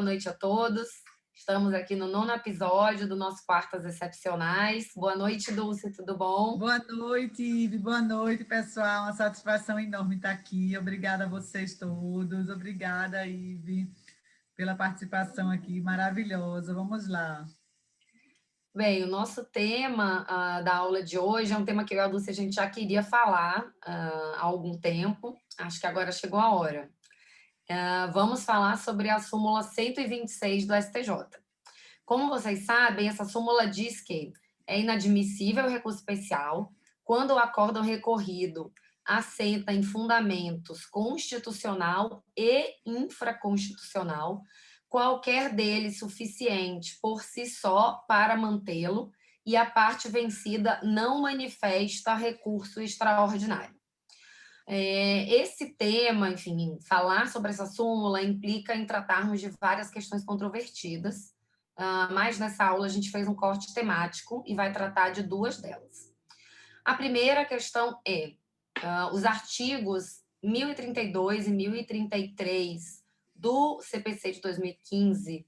boa noite a todos. Estamos aqui no 9º episódio do nosso Quartas Excepcionais. Boa noite, Dulce, tudo bom? Boa noite, Ive. Boa noite, pessoal. Uma satisfação enorme estar aqui. Obrigada a vocês todos. Obrigada, Ive, pela participação aqui maravilhosa. Vamos lá. Bem, o nosso tema da aula de hoje é um tema que eu e a Dulce a gente já queria falar há algum tempo. Acho que agora chegou a hora. Vamos falar sobre a súmula 126 do STJ. Como vocês sabem, essa súmula diz que é inadmissível o recurso especial quando o acórdão recorrido assenta em fundamentos constitucional e infraconstitucional, qualquer deles suficiente por si só para mantê-lo e a parte vencida não manifesta recurso extraordinário. Esse tema, enfim, falar sobre essa súmula implica em tratarmos de várias questões controvertidas, mas nessa aula a gente fez um corte temático e vai tratar de duas delas. A primeira questão é os artigos 1032 e 1033 do CPC de 2015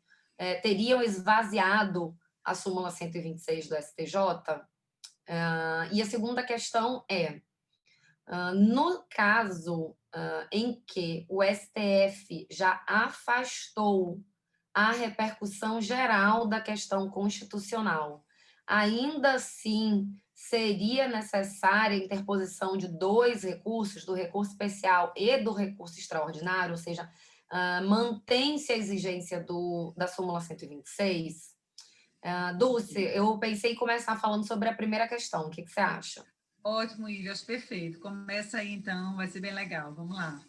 teriam esvaziado a súmula 126 do STJ? E a segunda questão é, no caso em que o STF já afastou a repercussão geral da questão constitucional, ainda assim seria necessária a interposição de dois recursos, do recurso especial e do recurso extraordinário, ou seja, mantém-se a exigência da súmula 126? Dulce, eu pensei em começar falando sobre a primeira questão, o que você acha? Ótimo, Ive, acho perfeito. Começa aí, então, vai ser bem legal. Vamos lá.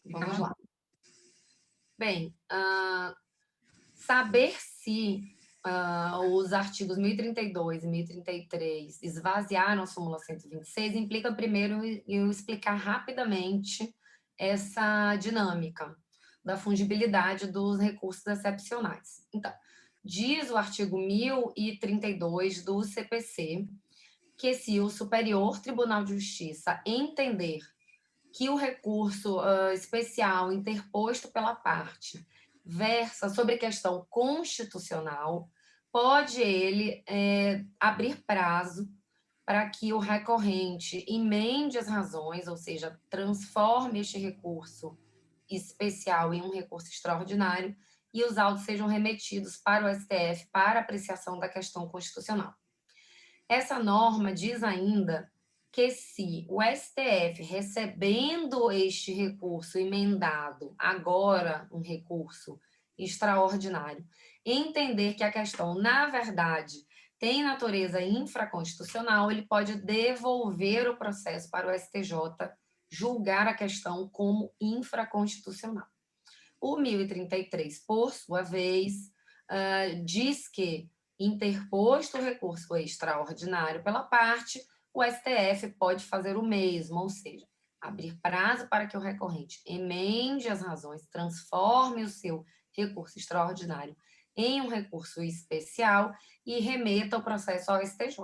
Vamos lá. Bem, saber se os artigos 1032 e 1033 esvaziaram a súmula 126 implica, primeiro, eu explicar rapidamente essa dinâmica da fungibilidade dos recursos excepcionais. Então, diz o artigo 1032 do CPC que se o Superior Tribunal de Justiça entender que o recurso especial interposto pela parte versa sobre questão constitucional, pode ele abrir prazo para que o recorrente emende as razões, ou seja, transforme este recurso especial em um recurso extraordinário e os autos sejam remetidos para o STF para apreciação da questão constitucional. Essa norma diz ainda que se o STF, recebendo este recurso emendado, agora um recurso extraordinário, entender que a questão, na verdade, tem natureza infraconstitucional, ele pode devolver o processo para o STJ julgar a questão como infraconstitucional. O 1033, por sua vez, diz que, interposto o recurso extraordinário pela parte, o STF pode fazer o mesmo, ou seja, abrir prazo para que o recorrente emende as razões, transforme o seu recurso extraordinário em um recurso especial e remeta o processo ao STJ.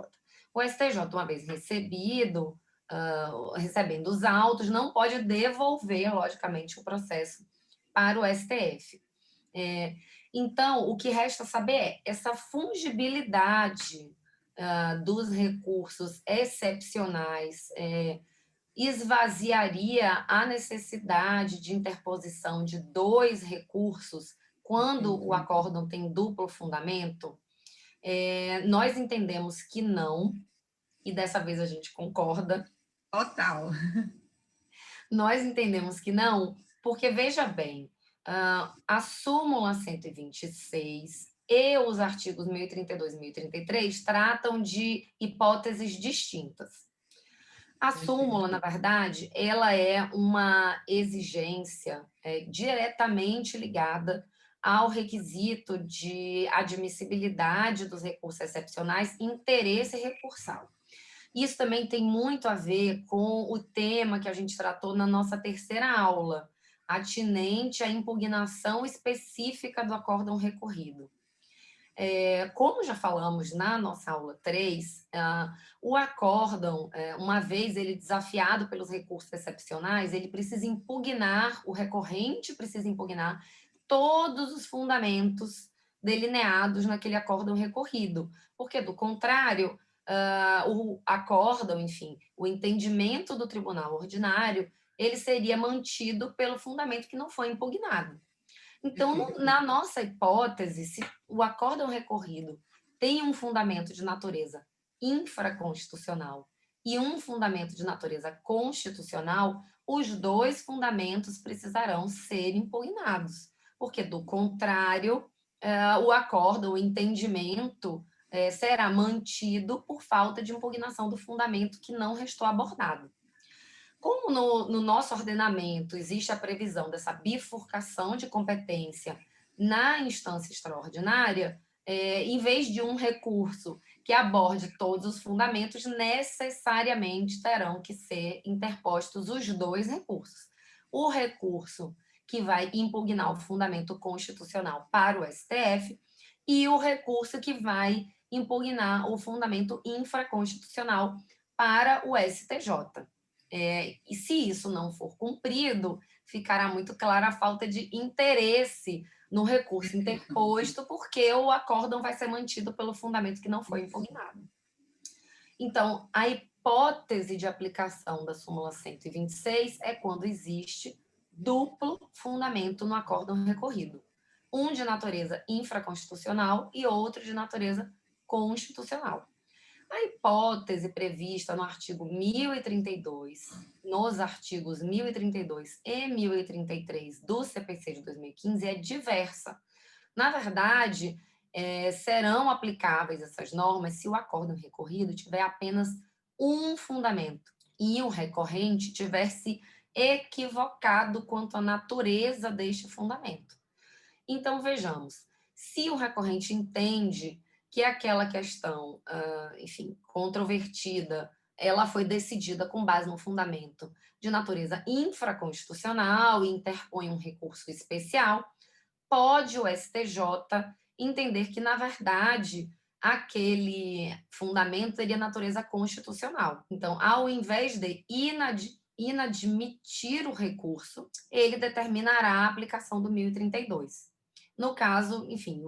O STJ, uma vez recebendo os autos, não pode devolver, logicamente, o processo para o STF. Então, o que resta saber é essa fungibilidade dos recursos excepcionais esvaziaria a necessidade de interposição de dois recursos quando o acórdão tem duplo fundamento? Nós entendemos que não, e dessa vez a gente concorda. Total. Nós entendemos que não, porque, veja bem, a súmula 126 e os artigos 1032 e 1033 tratam de hipóteses distintas. A súmula, na verdade, ela é uma exigência diretamente ligada ao requisito de admissibilidade dos recursos excepcionais e interesse recursal. Isso também tem muito a ver com o tema que a gente tratou na nossa terceira aula, atinente à impugnação específica do acórdão recorrido. Como já falamos na nossa aula 3, o acórdão, uma vez ele desafiado pelos recursos excepcionais, ele precisa impugnar, o recorrente precisa impugnar todos os fundamentos delineados naquele acórdão recorrido, porque, do contrário, o acórdão, enfim, o entendimento do tribunal ordinário, ele seria mantido pelo fundamento que não foi impugnado. Então, na nossa hipótese, se o acórdão recorrido tem um fundamento de natureza infraconstitucional e um fundamento de natureza constitucional, os dois fundamentos precisarão ser impugnados, porque, do contrário, o acórdão, o entendimento, será mantido por falta de impugnação do fundamento que não restou abordado. Como no nosso ordenamento existe a previsão dessa bifurcação de competência na instância extraordinária, em vez de um recurso que aborde todos os fundamentos, necessariamente terão que ser interpostos os dois recursos. O recurso que vai impugnar o fundamento constitucional para o STF e o recurso que vai impugnar o fundamento infraconstitucional para o STJ. E se isso não for cumprido, ficará muito clara a falta de interesse no recurso interposto, porque o acórdão vai ser mantido pelo fundamento que não foi impugnado. Então, a hipótese de aplicação da súmula 126 é quando existe duplo fundamento no acórdão recorrido, um de natureza infraconstitucional e outro de natureza constitucional. A hipótese prevista no artigo 1032, nos artigos 1032 e 1033 do CPC de 2015 é diversa. Na verdade, serão aplicáveis essas normas se o acórdão recorrido tiver apenas um fundamento e o recorrente tiver se equivocado quanto à natureza deste fundamento. Então, vejamos, se o recorrente entende que aquela questão, enfim, controvertida, ela foi decidida com base no fundamento de natureza infraconstitucional e interpõe um recurso especial, pode o STJ entender que, na verdade, aquele fundamento teria natureza constitucional. Então, ao invés de inadmitir o recurso, ele determinará a aplicação do 1032. No caso, enfim,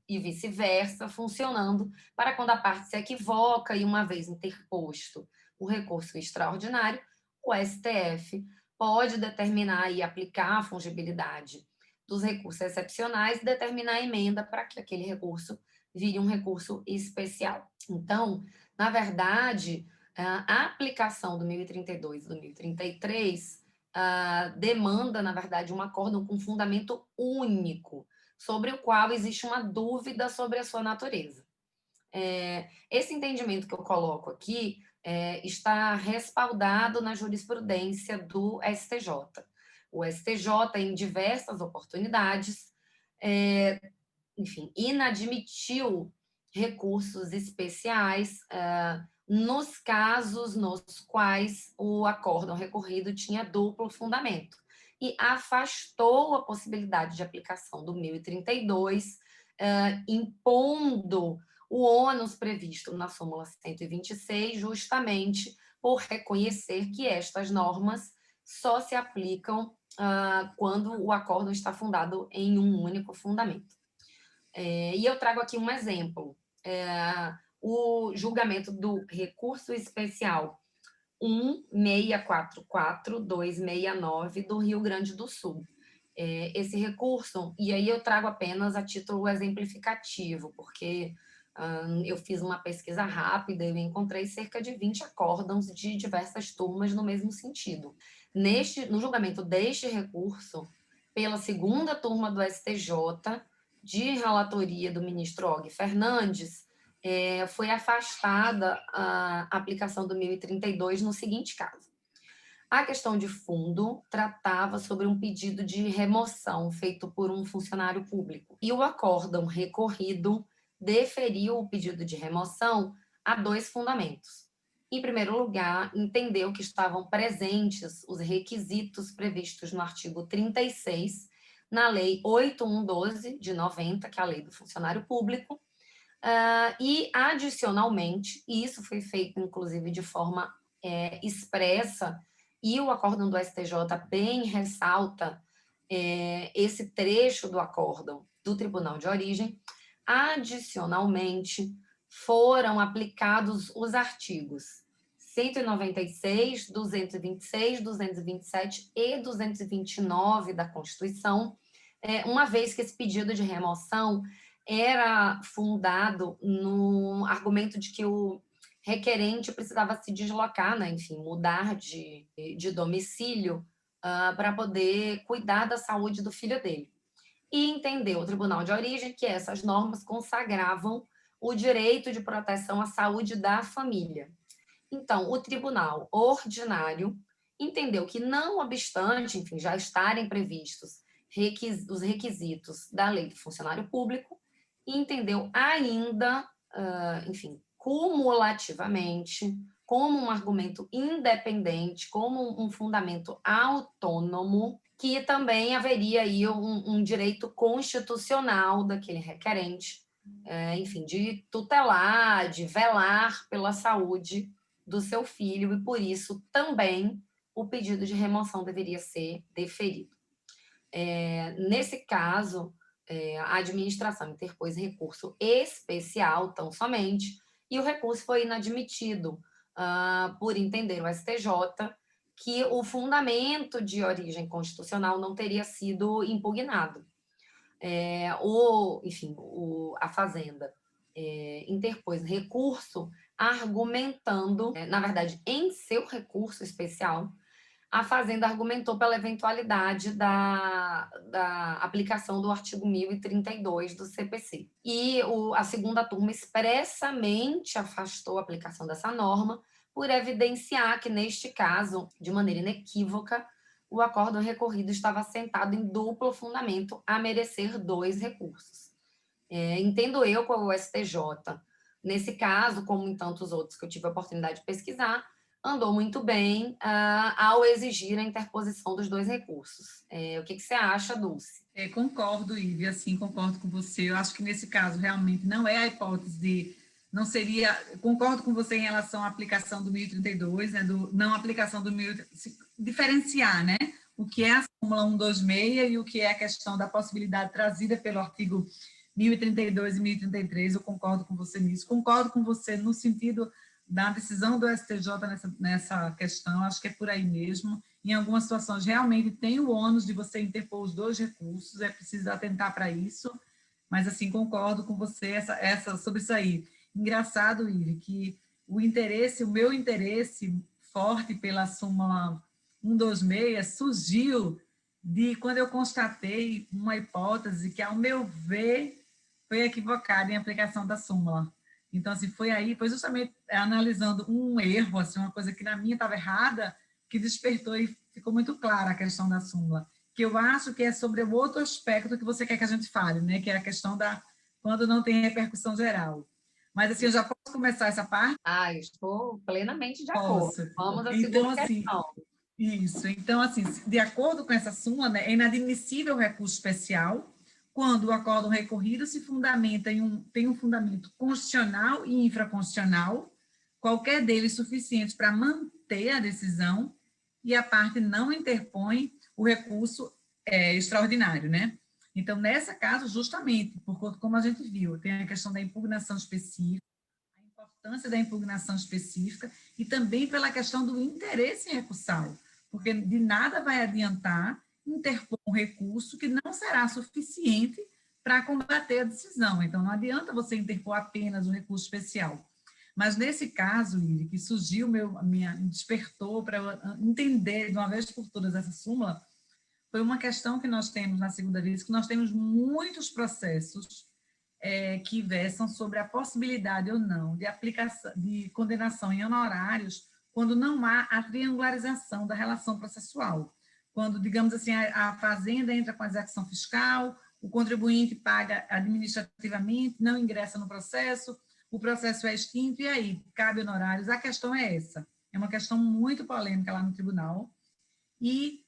e vice-versa, funcionando para quando a parte se equivoca e, uma vez interposto o recurso extraordinário, o STF pode determinar e aplicar a fungibilidade dos recursos excepcionais e determinar a emenda para que aquele recurso vire um recurso especial. Então, na verdade, a aplicação do 1032 e do 1033 demanda, na verdade, um acórdão com fundamento único, sobre o qual existe uma dúvida sobre a sua natureza. Esse entendimento que eu coloco aqui está respaldado na jurisprudência do STJ. O STJ, em diversas oportunidades, enfim, inadmitiu recursos especiais nos casos nos quais o acórdão recorrido tinha duplo fundamento e afastou a possibilidade de aplicação do 1032, impondo o ônus previsto na súmula 126, justamente por reconhecer que estas normas só se aplicam quando o acórdão está fundado em um único fundamento. E eu trago aqui um exemplo. O julgamento do recurso especial 1644269 do Rio Grande do Sul. Esse recurso, e aí eu trago apenas a título exemplificativo, porque eu fiz uma pesquisa rápida e eu encontrei cerca de 20 acórdãos de diversas turmas no mesmo sentido. No julgamento deste recurso, pela segunda turma do STJ, de relatoria do ministro Og Fernandes, foi afastada a aplicação do 1032 no seguinte caso. A questão de fundo tratava sobre um pedido de remoção feito por um funcionário público. E o acórdão recorrido deferiu o pedido de remoção a dois fundamentos. Em primeiro lugar, entendeu que estavam presentes os requisitos previstos no artigo 36, na Lei 8112 de 90, que é a Lei do Funcionário Público, e, adicionalmente, e isso foi feito, inclusive, de forma expressa, e o acórdão do STJ bem ressalta esse trecho do acórdão do Tribunal de Origem. Adicionalmente, foram aplicados os artigos 196, 226, 227 e 229 da Constituição, uma vez que esse pedido de remoção era fundado no argumento de que o requerente precisava se deslocar, né? Enfim, mudar de domicílio para poder cuidar da saúde do filho dele. E entendeu o Tribunal de Origem que essas normas consagravam o direito de proteção à saúde da família. Então, o Tribunal Ordinário entendeu que, não obstante, enfim, já estarem previstos os requisitos da Lei do Funcionário Público, entendeu ainda, enfim, cumulativamente, como um argumento independente, como um fundamento autônomo, que também haveria aí um direito constitucional daquele requerente, enfim, de tutelar, de velar pela saúde do seu filho, e por isso também o pedido de remoção deveria ser deferido. Nesse caso, a administração interpôs recurso especial, tão somente, e o recurso foi inadmitido por entender o STJ que o fundamento de origem constitucional não teria sido impugnado. A Fazenda interpôs recurso argumentando, na verdade, em seu recurso especial, a Fazenda argumentou pela eventualidade da aplicação do artigo 1032 do CPC. E a segunda turma expressamente afastou a aplicação dessa norma por evidenciar que, neste caso, de maneira inequívoca, o acórdão recorrido estava assentado em duplo fundamento a merecer 2 recursos. Entendo eu com o STJ, nesse caso, como em tantos outros que eu tive a oportunidade de pesquisar, andou muito bem ao exigir a interposição dos 2 recursos. O que você acha, Dulce? Concordo, Ivy, assim, concordo com você. Eu acho que nesse caso realmente não é a hipótese de, não seria, concordo com você em relação à aplicação do 1032, né, não aplicação do 1032, diferenciar, né, o que é a súmula 126 e o que é a questão da possibilidade trazida pelo artigo 1032 e 1033, eu concordo com você nisso, concordo com você no sentido da decisão do STJ nessa questão, acho que é por aí mesmo. Em algumas situações, realmente tem o ônus de você interpor os 2 recursos, é preciso atentar para isso, mas, assim, concordo com você sobre isso aí. Engraçado, Ive, que o meu interesse forte pela súmula 126 surgiu de quando eu constatei uma hipótese que, ao meu ver, foi equivocada em aplicação da súmula. Então, assim, foi justamente analisando um erro, assim, uma coisa que na minha estava errada, que despertou e ficou muito clara a questão da súmula, que eu acho que é sobre o outro aspecto que você quer que a gente fale, né, que é a questão da quando não tem repercussão geral. Mas, assim, eu já posso começar essa parte? Estou plenamente de acordo. Posso. Vamos à Então, segunda assim, questão. isso. Então, assim, de acordo com essa súmula, né, é inadmissível o recurso especial quando o acórdão recorrido se fundamenta tem um fundamento constitucional e infraconstitucional, qualquer deles suficientes para manter a decisão, e a parte não interpõe o recurso extraordinário, né? Então, nesse caso, justamente, por como a gente viu, tem a questão da impugnação específica, a importância da impugnação específica, e também pela questão do interesse recursal, porque de nada vai adiantar interpor um recurso que não será suficiente para combater a decisão. Então, não adianta você interpor apenas um recurso especial. Mas, nesse caso, Iri, que surgiu, me despertou para entender de uma vez por todas essa súmula, foi uma questão que nós temos na segunda vez, que nós temos muitos processos que versam sobre a possibilidade ou não de aplicação, de condenação em honorários, quando não há a triangularização da relação processual. Quando, digamos assim, a fazenda entra com a execução fiscal, o contribuinte paga administrativamente, não ingressa no processo, o processo é extinto, e aí, cabe honorários? A questão é essa. É uma questão muito polêmica lá no tribunal, e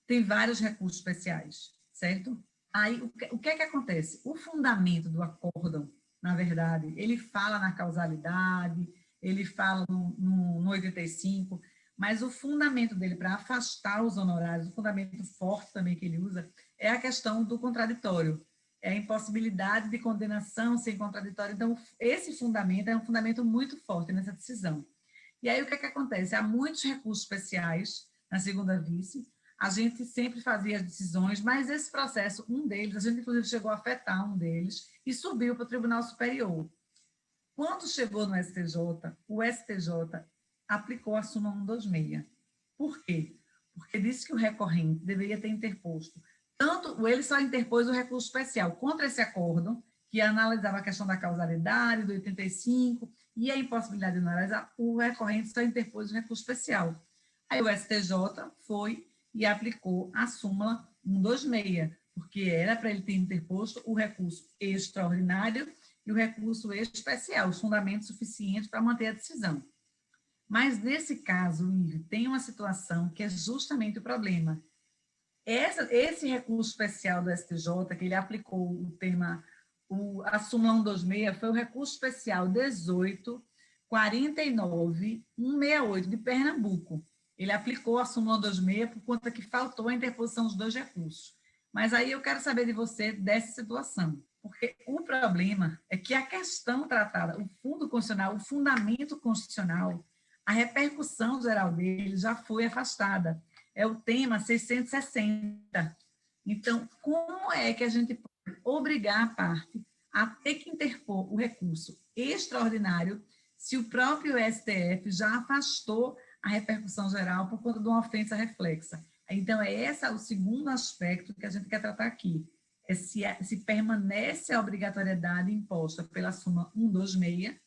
tem vários recursos especiais, certo? Aí, o que é que acontece? O fundamento do acórdão, na verdade, ele fala na causalidade, ele fala no 85, Mas o fundamento dele para afastar os honorários, o fundamento forte também que ele usa, é a questão do contraditório, é a impossibilidade de condenação sem contraditório. Então, esse fundamento é um fundamento muito forte nessa decisão. E aí, o que é que acontece? Há muitos recursos especiais na segunda vice, a gente sempre fazia as decisões, mas esse processo, um deles, a gente inclusive chegou a afetar um deles e subiu para o Tribunal Superior. Quando chegou no STJ, o STJ aplicou a súmula 126. Por quê? Porque disse que o recorrente deveria ter interposto, tanto ele só interpôs o recurso especial contra esse acórdão, que analisava a questão da causalidade, do 85, e a impossibilidade de honorários, o recorrente só interpôs o recurso especial. Aí o STJ foi e aplicou a súmula 126, porque era para ele ter interposto o recurso extraordinário e o recurso especial, os fundamentos suficientes para manter a decisão. Mas, nesse caso, Ive, tem uma situação que é justamente o problema. Esse recurso especial do STJ, que ele aplicou o tema, a súmula 126, foi o recurso especial 18.49.168 de Pernambuco. Ele aplicou a súmula 126 por conta que faltou a interposição dos dois recursos. Mas aí eu quero saber de você dessa situação. Porque o problema é que a questão tratada, o fundo constitucional, o fundamento constitucional, a repercussão geral dele já foi afastada. É o tema 660. Então, como é que a gente pode obrigar a parte a ter que interpor o recurso extraordinário se o próprio STF já afastou a repercussão geral por conta de uma ofensa reflexa? Então, é esse o segundo aspecto que a gente quer tratar aqui. É se permanece a obrigatoriedade imposta pela súmula 126,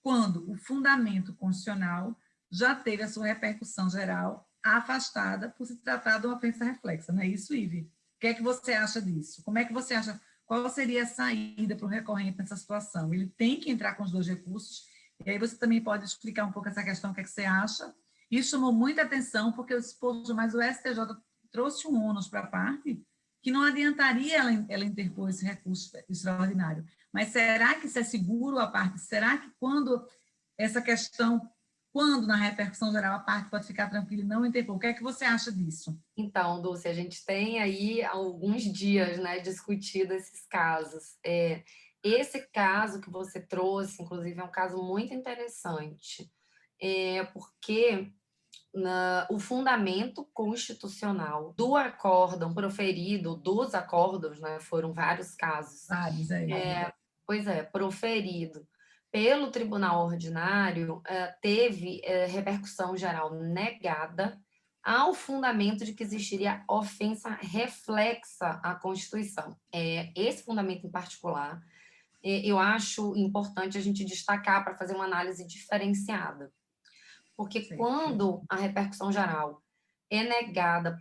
quando o fundamento constitucional já teve a sua repercussão geral afastada por se tratar de uma ofensa reflexa. Não é isso, Ive? O que é que você acha disso? Como é que você acha, qual seria a saída para o recorrente nessa situação? Ele tem que entrar com os dois recursos, e aí você também pode explicar um pouco essa questão, o que é que você acha? Isso chamou muita atenção, porque eu disse, poxa, mas o STJ trouxe um ônus para a parte que não adiantaria ela interpor esse recurso extraordinário. Mas será que isso é seguro a parte? Será que essa questão, quando na repercussão geral a parte pode ficar tranquila e não interpor? O que é que você acha disso? Então, Dulce, a gente tem aí alguns dias, né, discutido esses casos. Esse caso que você trouxe, inclusive, é um caso muito interessante, porque o fundamento constitucional do acórdão proferido, dos acórdãos, né, foram vários casos, Vários, pois é, proferido pelo Tribunal Ordinário, teve repercussão geral negada ao fundamento de que existiria ofensa reflexa à Constituição. Esse fundamento em particular, eu acho importante a gente destacar para fazer uma análise diferenciada. Porque quando a repercussão geral é negada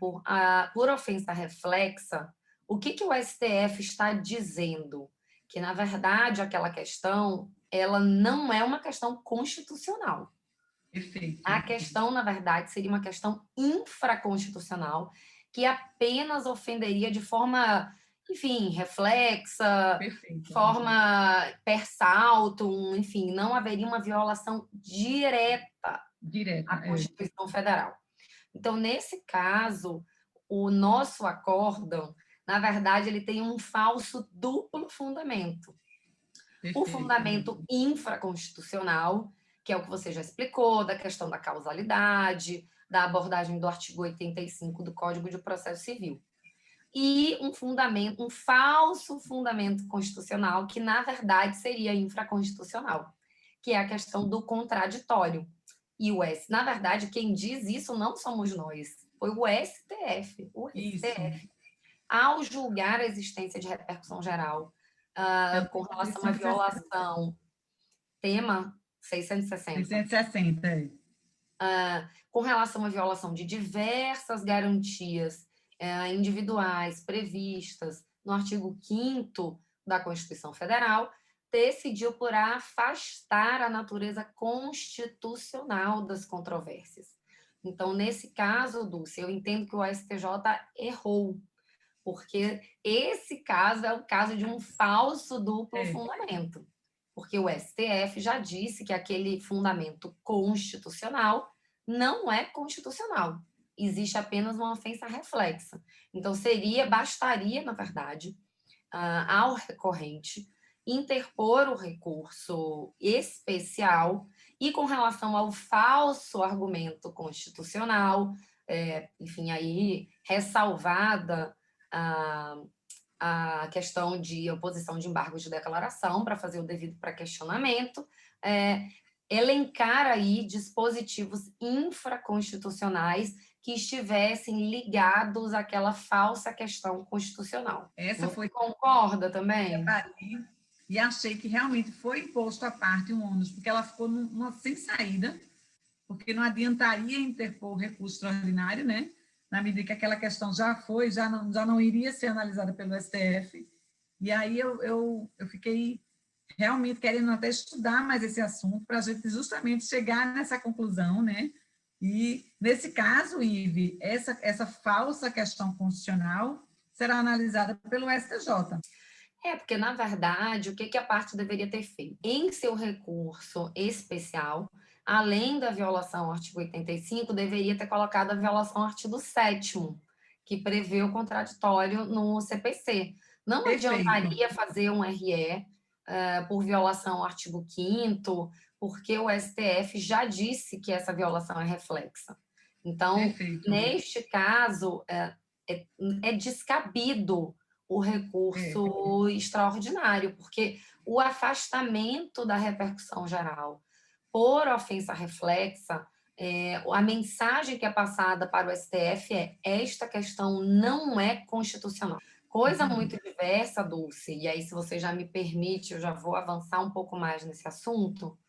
por ofensa reflexa, o que o STF está dizendo? Que, na verdade, aquela questão ela não é uma questão constitucional. Perfeito. A questão, na verdade, seria uma questão infraconstitucional que apenas ofenderia de forma, enfim, reflexa, Perfeito. forma per saltum, enfim, não haveria uma violação direta à Constituição Federal. Então, nesse caso, o nosso acórdão, na verdade, ele tem um falso duplo fundamento. Perfeito. O fundamento infraconstitucional, que é o que você já explicou, da questão da causalidade, da abordagem do artigo 85 do Código de Processo Civil. E um falso fundamento constitucional, que, na verdade, seria infraconstitucional, que é a questão do contraditório. E na verdade, quem diz isso não somos nós, foi o STF. O STF, ao julgar a existência de repercussão geral com relação à violação, tema 660. 660, com relação à violação de diversas garantias individuais previstas no artigo 5º da Constituição Federal, decidiu por afastar a natureza constitucional das controvérsias. Então, nesse caso, Dulce, eu entendo que o STJ errou, porque esse caso é o caso de um falso duplo fundamento, porque o STF já disse que aquele fundamento constitucional não é constitucional. Existe apenas uma ofensa reflexa. Então, bastaria, na verdade, ao recorrente interpor o recurso especial e com relação ao falso argumento constitucional, enfim, aí ressalvada a questão de oposição de embargo de declaração para fazer o devido pré-questionamento, elencar aí dispositivos infraconstitucionais que estivessem ligados àquela falsa questão constitucional. Essa Você foi concorda também? e achei que realmente foi imposto à parte um ônus, porque ela ficou sem saída, porque não adiantaria interpor o recurso extraordinário, né? Na medida que aquela questão já não iria ser analisada pelo STF. E aí eu fiquei realmente querendo até estudar mais esse assunto para a gente justamente chegar nessa conclusão, né? E, nesse caso, Ive, essa falsa questão constitucional será analisada pelo STJ. Porque, na verdade, o que a parte deveria ter feito? Em seu recurso especial, além da violação ao artigo 85, deveria ter colocado a violação ao artigo 7º, que prevê o contraditório no CPC. Não Perfeito. adiantaria fazer um RE por violação ao artigo 5º, porque o STF já disse que essa violação é reflexa. Então, Perfeito. neste caso, é descabido o recurso extraordinário, porque o afastamento da repercussão geral por ofensa reflexa, a mensagem que é passada para o STF esta questão não é constitucional. Coisa muito diversa, Dulce, e aí se você já me permite, eu já vou avançar um pouco mais nesse assunto,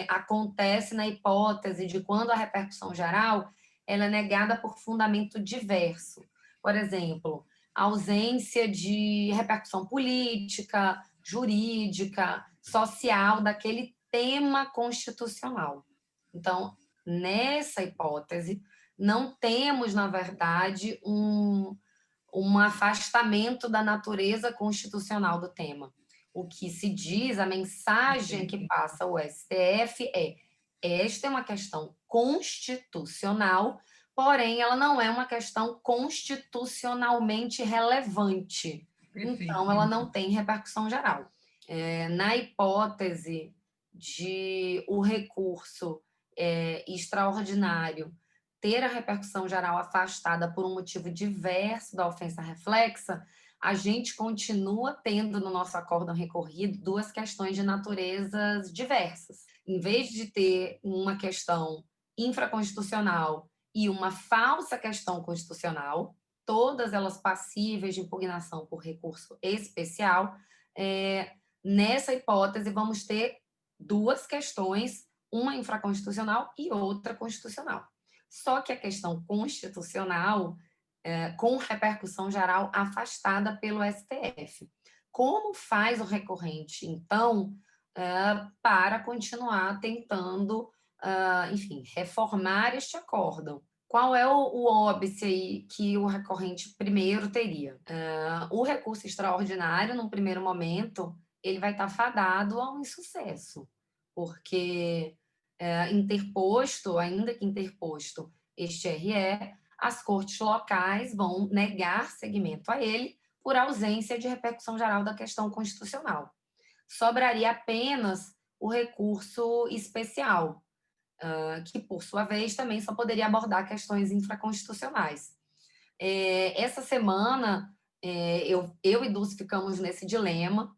acontece na hipótese de quando a repercussão geral ela é negada por fundamento diverso. Por exemplo, ausência de repercussão política, jurídica, social daquele tema constitucional. Então, nessa hipótese, não temos, na verdade, um afastamento da natureza constitucional do tema. O que se diz, a mensagem que passa o STF esta é uma questão constitucional, porém ela não é uma questão constitucionalmente relevante. Perfeito. Então, ela não tem repercussão geral. Na hipótese de o recurso extraordinário ter a repercussão geral afastada por um motivo diverso da ofensa reflexa, a gente continua tendo no nosso acórdão recorrido duas questões de naturezas diversas. Em vez de ter uma questão infraconstitucional e uma falsa questão constitucional, todas elas passíveis de impugnação por recurso especial, nessa hipótese vamos ter duas questões, uma infraconstitucional e outra constitucional. Só que a questão constitucional, com repercussão geral afastada pelo STF. Como faz o recorrente, então, para continuar tentando, enfim, reformar este acórdão? Qual é o óbice aí que o recorrente primeiro teria? O recurso extraordinário, num primeiro momento, ele vai estar fadado a um insucesso, porque interposto, ainda que interposto este RE, as cortes locais vão negar seguimento a ele por ausência de repercussão geral da questão constitucional. Sobraria apenas o recurso especial, que, por sua vez, também só poderia abordar questões infraconstitucionais. Essa semana, eu e Dulce ficamos nesse dilema,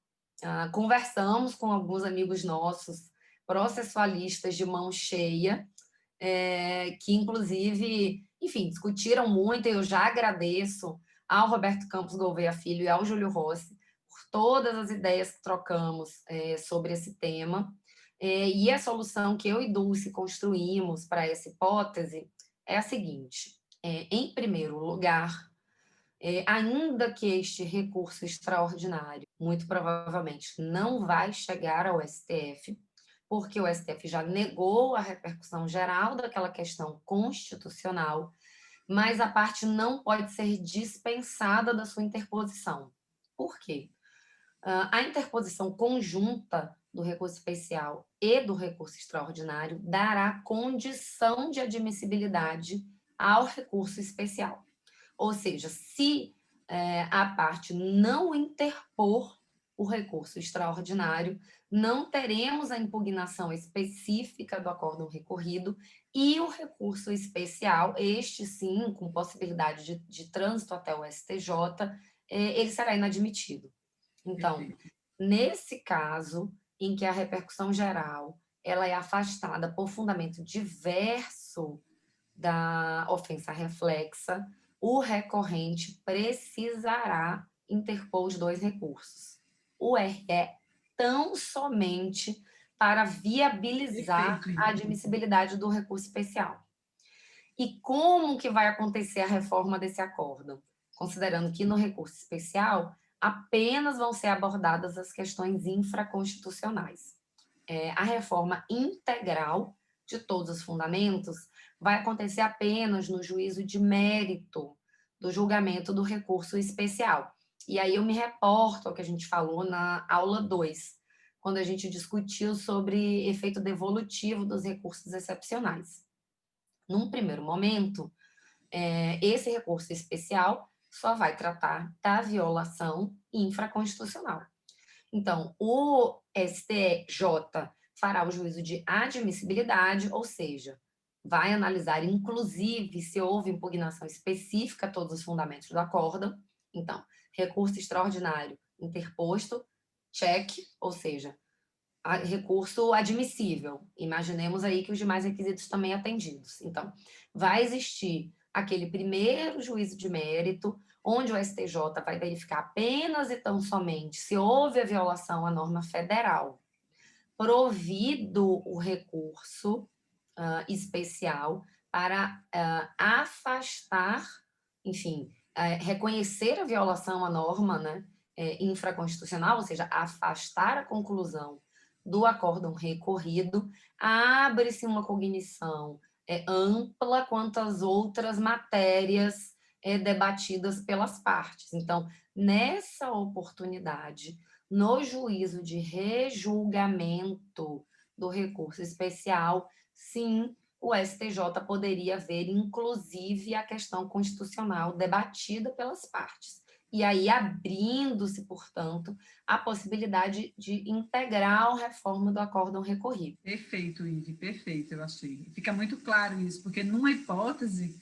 conversamos com alguns amigos nossos, processualistas de mão cheia, que, inclusive, enfim, discutiram muito, e eu já agradeço ao Roberto Campos Gouveia Filho e ao Júlio Rossi por todas as ideias que trocamos sobre esse tema. E a solução que eu e Dulce construímos para essa hipótese é a seguinte: em primeiro lugar, ainda que este recurso extraordinário, muito provavelmente, não vai chegar ao STF, porque o STF já negou a repercussão geral daquela questão constitucional, mas a parte não pode ser dispensada da sua interposição. Por quê? A interposição conjunta do recurso especial e do recurso extraordinário dará condição de admissibilidade ao recurso especial. Ou seja, se a parte não interpor o recurso extraordinário, não teremos a impugnação específica do acórdão recorrido e o recurso especial, este sim, com possibilidade de trânsito até o STJ, ele será inadmitido. Então, nesse caso, em que a repercussão geral ela é afastada por fundamento diverso da ofensa reflexa, o recorrente precisará interpor os dois recursos. O RE tão somente para viabilizar a admissibilidade do recurso especial. E como que vai acontecer a reforma desse acórdão? Considerando que no recurso especial apenas vão ser abordadas as questões infraconstitucionais. A reforma integral de todos os fundamentos vai acontecer apenas no juízo de mérito do julgamento do recurso especial. E aí eu me reporto ao que a gente falou na aula 2, quando a gente discutiu sobre efeito devolutivo dos recursos excepcionais. Num primeiro momento, esse recurso especial só vai tratar da violação infraconstitucional. Então, o STJ fará o juízo de admissibilidade, ou seja, vai analisar, inclusive, se houve impugnação específica a todos os fundamentos do acórdão. Então, recurso extraordinário interposto, check, ou seja, recurso admissível. Imaginemos aí que os demais requisitos também atendidos. Então, vai existir aquele primeiro juízo de mérito, onde o STJ vai verificar apenas e tão somente se houve a violação à norma federal, provido o recurso especial para afastar, enfim, reconhecer a violação à norma, né, infraconstitucional, ou seja, afastar a conclusão do acórdão recorrido, abre-se uma cognição ampla quanto às outras matérias debatidas pelas partes. Então, nessa oportunidade, no juízo de rejulgamento do recurso especial, sim, o STJ poderia ver, inclusive, a questão constitucional debatida pelas partes. E aí, abrindo-se, portanto, a possibilidade de integral reforma do acórdão recorrido. Perfeito, Ive, perfeito, eu achei. Fica muito claro isso, porque numa hipótese,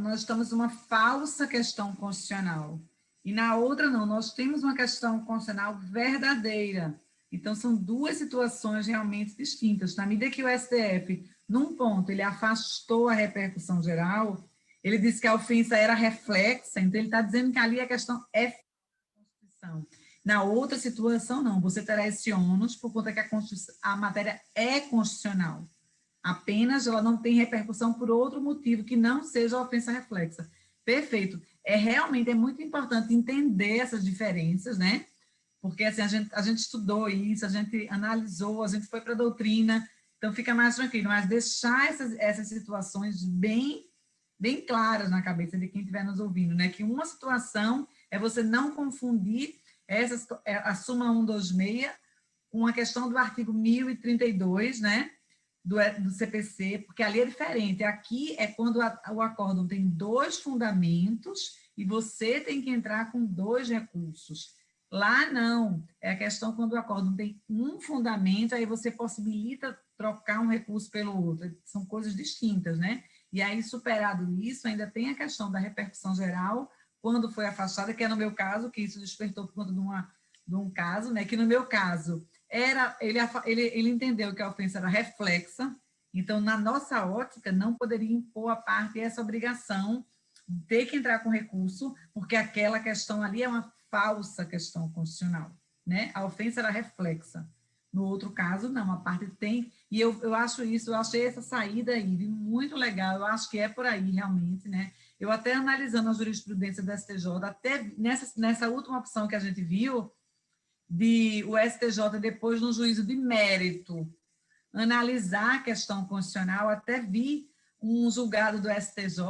nós estamos numa falsa questão constitucional, e na outra não, nós temos uma questão constitucional verdadeira. Então, são duas situações realmente distintas. Na medida que o STF, num ponto, ele afastou a repercussão geral, ele disse que a ofensa era reflexa, então ele está dizendo que ali a questão é Constituição. Na outra situação, não, você terá esse ônus por conta que a matéria é constitucional. Apenas ela não tem repercussão por outro motivo que não seja a ofensa reflexa. Perfeito. Realmente é muito importante entender essas diferenças, né? Porque assim, a gente estudou isso, a gente analisou, a gente foi para a doutrina, então fica mais tranquilo, mas deixar essas situações bem claras na cabeça de quem estiver nos ouvindo, né? Que uma situação é você não confundir a súmula 126 com a questão do artigo 1032, né? Do CPC, porque ali é diferente. Aqui é quando o acórdão tem dois fundamentos e você tem que entrar com dois recursos. Lá não, é a questão quando o acórdão tem um fundamento, aí você possibilita trocar um recurso pelo outro. São coisas distintas, né? E aí, superado isso, ainda tem a questão da repercussão geral, quando foi afastada, que é no meu caso, que isso despertou por conta de um caso, né? Que no meu caso, ele entendeu que a ofensa era reflexa, então, na nossa ótica, não poderia impor a parte essa obrigação de ter que entrar com recurso, porque aquela questão ali é uma falsa questão constitucional, né? A ofensa era reflexa. No outro caso, não, a parte tem, e eu acho isso, eu achei essa saída aí muito legal, eu acho que é por aí realmente, né? Eu até analisando a jurisprudência do STJ, até nessa última opção que a gente viu, de o STJ, depois no juízo de mérito, analisar a questão constitucional, até vi um julgado do STJ,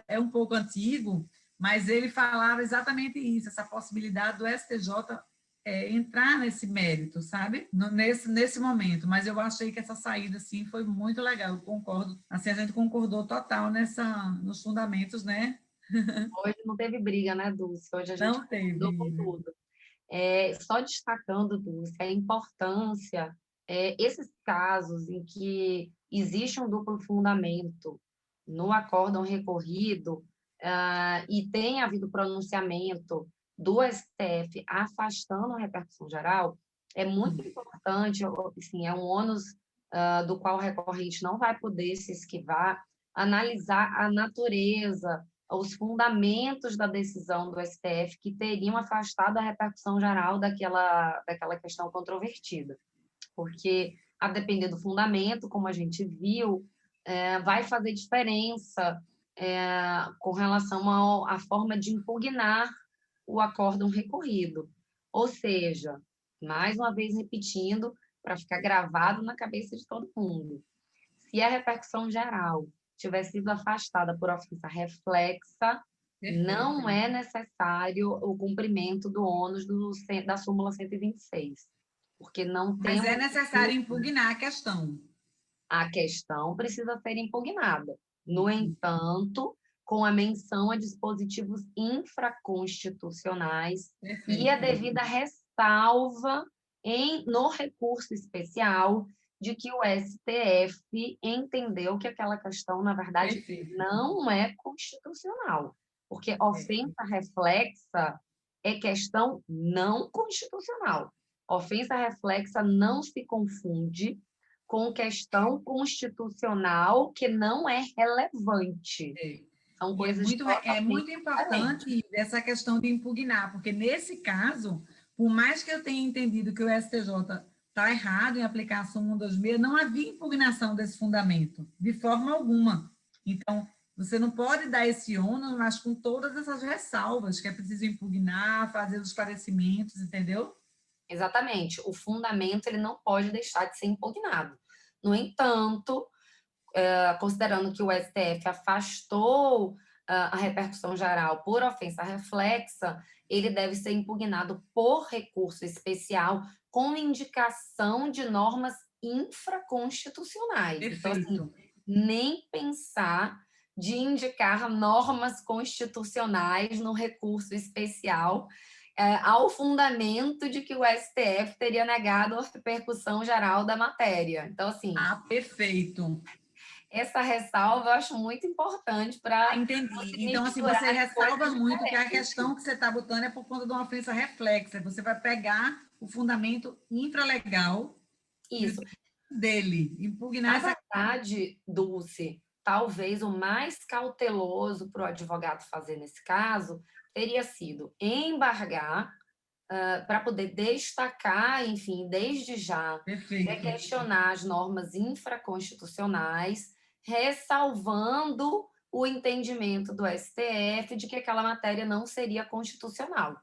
é um pouco antigo, mas ele falava exatamente isso, essa possibilidade do STJ entrar nesse mérito, sabe? Nesse momento, mas eu achei que essa saída, assim, foi muito legal, eu concordo, assim, a gente concordou total nos fundamentos, né? Hoje não teve briga, né, Dulce? Hoje a gente Não teve, concordou com Ive. tudo. Só destacando, Dulce, a importância, esses casos em que existe um duplo fundamento no acórdão recorrido, e tem havido pronunciamento do STF afastando a repercussão geral, é muito importante, assim, é um ônus do qual o recorrente não vai poder se esquivar, analisar a natureza, os fundamentos da decisão do STF que teriam afastado a repercussão geral daquela questão controvertida. Porque, a depender do fundamento, como a gente viu, vai fazer diferença com relação à forma de impugnar o acórdão recorrido. Ou seja, mais uma vez repetindo, para ficar gravado na cabeça de todo mundo, se a repercussão geral tiver sido afastada por ofensa reflexa, Perfeito. não é necessário o cumprimento do ônus da súmula 126, porque não Mas é temos... necessário impugnar a questão. A questão precisa ser impugnada. No entanto, com a menção a dispositivos infraconstitucionais e a Perfeito. devida ressalva no recurso especial de que o STF entendeu que aquela questão, na verdade, Perfeito. não é constitucional, porque É. ofensa reflexa é questão não constitucional. Ofensa reflexa não se confunde com questão constitucional que não é relevante. É. São E coisas é totalmente muito diferentes. importante essa questão de impugnar, porque nesse caso, por mais que eu tenha entendido que o STJ está errado em aplicar a súmula 126, não havia impugnação desse fundamento, de forma alguma. Então, você não pode dar esse ônus, mas com todas essas ressalvas, que é preciso impugnar, fazer os esclarecimentos, entendeu? Exatamente. O fundamento ele não pode deixar de ser impugnado. No entanto, considerando que o STF afastou a repercussão geral por ofensa reflexa, ele deve ser impugnado por recurso especial com indicação de normas infraconstitucionais. Então, assim, Perfeito. nem pensar de indicar normas constitucionais no recurso especial ao fundamento de que o STF teria negado a repercussão geral da matéria. Então, assim, Ah, perfeito. essa ressalva eu acho muito importante Ah, para entendi. se Então, assim, misturar você as ressalva coisas muito que a diferentes. questão que você está botando é por conta de uma ofensa reflexa. Você vai pegar o fundamento infralegal e Isso. dele, impugnar Na essa. verdade, Dulce, talvez o mais cauteloso para o advogado fazer nesse caso teria sido embargar para poder destacar, enfim, desde já, Perfeito. questionar as normas infraconstitucionais, ressalvando o entendimento do STF de que aquela matéria não seria constitucional,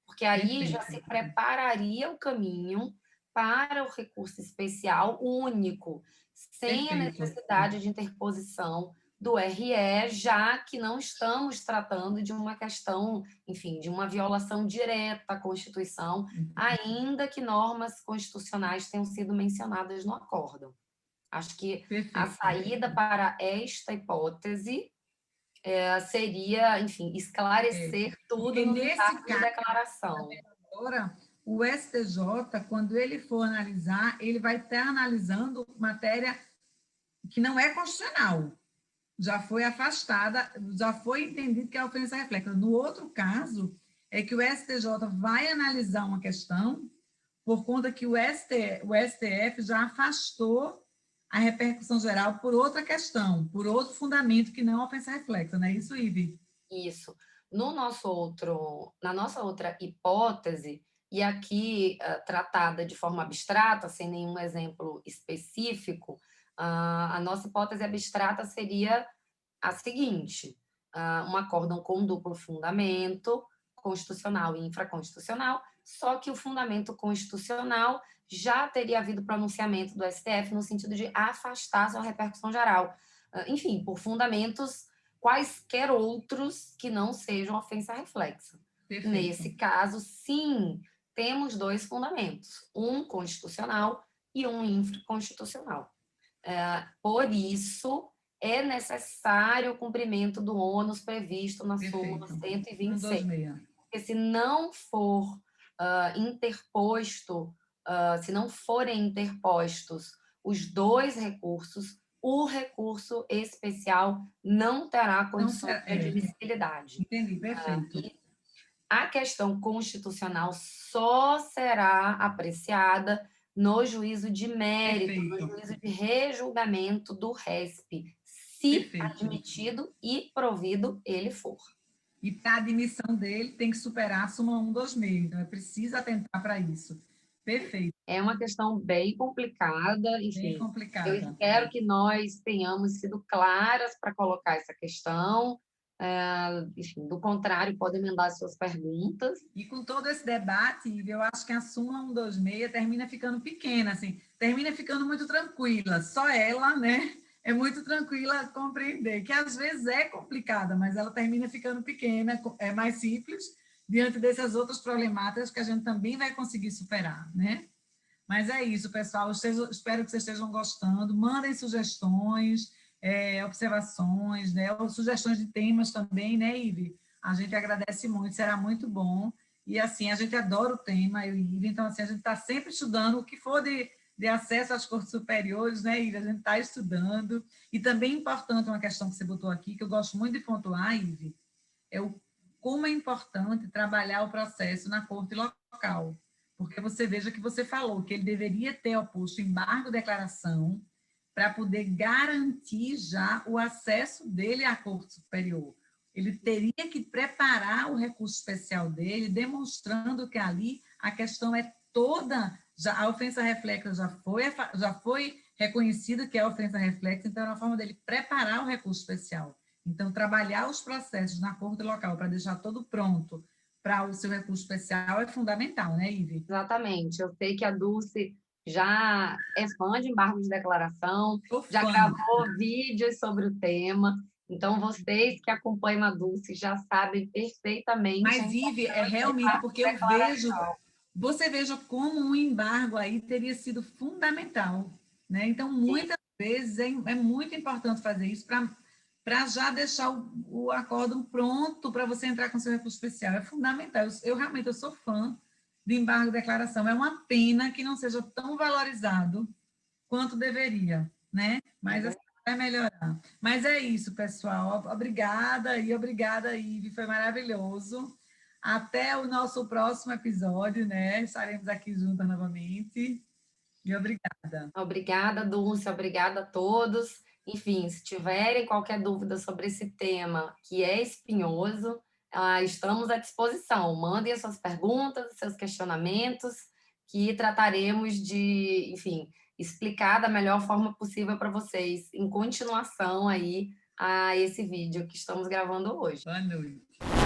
porque aí já Perfeito. se prepararia o caminho para o recurso especial único, sem a Perfeito. necessidade de interposição do RE, já que não estamos tratando de uma questão, enfim, de uma violação direta à Constituição, ainda que normas constitucionais tenham sido mencionadas no acórdão. Acho que a Perfeito. saída para esta hipótese seria, enfim, É. esclarecer tudo Porque nos nesse atos de caso, declaração. agora, o STJ, quando ele for analisar, ele vai estar analisando matéria que não é constitucional. Já foi afastada, já foi entendido que é ofensa reflexa. No outro caso, é que o STJ vai analisar uma questão por conta que o STF já afastou a repercussão geral por outra questão, por outro fundamento que não é ofensa reflexa, não é isso, Ive? Isso. Na nossa outra hipótese, e aqui tratada de forma abstrata, sem nenhum exemplo específico, a nossa hipótese abstrata seria a seguinte: um acórdão com duplo fundamento, constitucional e infraconstitucional, só que o fundamento constitucional já teria havido pronunciamento do STF no sentido de afastar sua repercussão geral. Enfim, por fundamentos quaisquer outros que não sejam ofensa reflexa. Perfeito. Nesse caso, sim, temos 2 fundamentos, um constitucional e um infraconstitucional. Por isso, é necessário o cumprimento do ônus previsto na súmula Perfeito. 126. 126. Porque se não for interposto, se não forem interpostos os 2 recursos, o recurso especial não terá condições de admissibilidade. Entendi, perfeito. A questão constitucional só será apreciada no juízo de mérito, Perfeito. no juízo de rejulgamento do RESP, se Perfeito. admitido e provido ele for. E para a admissão dele tem que superar a súmula 126, então é preciso atentar para isso. Perfeito. É uma questão bem complicada, enfim. Bem complicada. Eu espero que nós tenhamos sido claras para colocar essa questão. Enfim, do contrário, podem mandar suas perguntas. E com todo esse debate, eu acho que a súmula 126 termina ficando pequena, assim, termina ficando muito tranquila. Só ela, né, é muito tranquila a compreender, que às vezes é complicada, mas ela termina ficando pequena, é mais simples, diante dessas outras problemáticas que a gente também vai conseguir superar, né? Mas é isso, pessoal. Espero que vocês estejam gostando. Mandem sugestões, observações, né? Ou sugestões de temas também, né, Ive? A gente agradece muito, será muito bom. E, assim, a gente adora o tema, eu e Ive. Então, assim, a gente está sempre estudando o que for de acesso às cortes superiores, né, Ive? A gente está estudando. E também importante uma questão que você botou aqui, que eu gosto muito de pontuar, Ive, é como é importante trabalhar o processo na corte local. Porque você veja que você falou que ele deveria ter oposto embargo declaração para poder garantir já o acesso dele à Corte Superior. Ele teria que preparar o recurso especial dele, demonstrando que ali a questão é toda, já a ofensa reflexa já foi reconhecida que é ofensa reflexa, então é uma forma dele preparar o recurso especial. Então, trabalhar os processos na corte local para deixar todo pronto para o seu recurso especial é fundamental, né, Ive? Exatamente. Eu sei que a Dulce já é fã de embargo de declaração, já fã. gravou vídeos sobre o tema, então vocês que acompanham a Dulce já sabem perfeitamente. Mas, Ive, é realmente porque eu vejo, você veja como um embargo aí teria sido fundamental, né? Então, muitas vezes é muito importante fazer isso para já deixar o acórdão pronto para você entrar com seu recurso especial. É fundamental. Eu sou fã de embargo de declaração. É uma pena que não seja tão valorizado quanto deveria, né? Mas assim, vai melhorar. Mas é isso, pessoal. Obrigada, Ive. Foi maravilhoso. Até o nosso próximo episódio, né? Estaremos aqui juntas novamente. E obrigada. Obrigada, Dulce. Obrigada a todos. Enfim, se tiverem qualquer dúvida sobre esse tema que é espinhoso, estamos à disposição. Mandem as suas perguntas, seus questionamentos, que trataremos de, enfim, explicar da melhor forma possível para vocês, em continuação aí a esse vídeo que estamos gravando hoje. Boa noite.